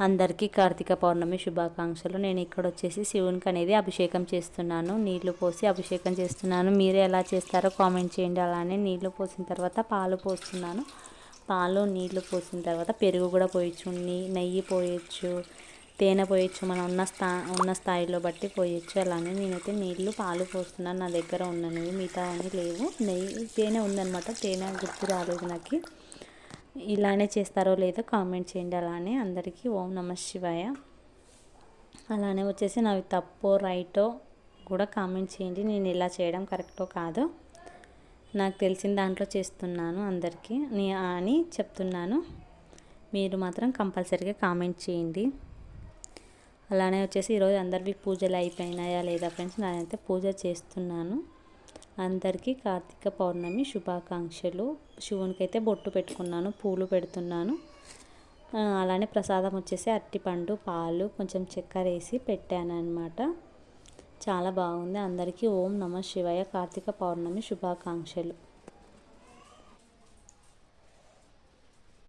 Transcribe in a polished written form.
అందరికీ కార్తీక పౌర్ణమి శుభాకాంక్షలు. నేను ఇక్కడ వచ్చేసి శివునికి అనేది అభిషేకం చేస్తున్నాను. నీళ్లు పోసి అభిషేకం చేస్తున్నాను. మీరు ఎలా చేస్తారో కామెంట్ చేయండి. అలానే నీళ్లు పోసిన తర్వాత పాలు పోస్తున్నాను. పాలు నీళ్లు పోసిన తర్వాత పెరుగు కూడా పోయచ్చు, నెయ్యి పోయచ్చు, తేనె పోయచ్చు. మనం ఉన్న స్థాయిలో బట్టి పోయచ్చు. అలానే నేనైతే నీళ్లు పాలు పోస్తున్నాను. నా దగ్గర ఉన్నవి, మిగతా అన్నీ లేవు. నెయ్యి తేనె ఉందన్నమాట. తేనె గుర్తు రాలేదు నాకు. ఇలానే చేస్తారో లేదో కామెంట్ చేయండి. అలానే అందరికీ ఓం నమః శివాయ. అలానే వచ్చేసి నావి తప్పో రైటో కూడా కామెంట్ చేయండి. నేను ఇలా చేయడం కరెక్టో కాదో నాకు తెలిసిన దాంట్లో చేస్తున్నాను అందరికీ అని చెప్తున్నాను. మీరు మాత్రం కంపల్సరీగా కామెంట్ చేయండి. అలానే వచ్చేసి ఈరోజు అందరివి పూజలు అయిపోయినాయా లేదా ఫ్రెండ్స్? నేనైతే పూజ చేస్తున్నాను. అందరికీ కార్తీక పౌర్ణమి శుభాకాంక్షలు. శివునికి అయితే బొట్టు పెట్టుకున్నాను, పూలు పెడుతున్నాను. అలానే ప్రసాదం వచ్చేసి అరటిపండు, పాలు, కొంచెం చక్కెర వేసి పెట్టాను అన్నమాట. చాలా బాగుంది. అందరికీ ఓం నమః శివాయ. కార్తీక పౌర్ణమి శుభాకాంక్షలు.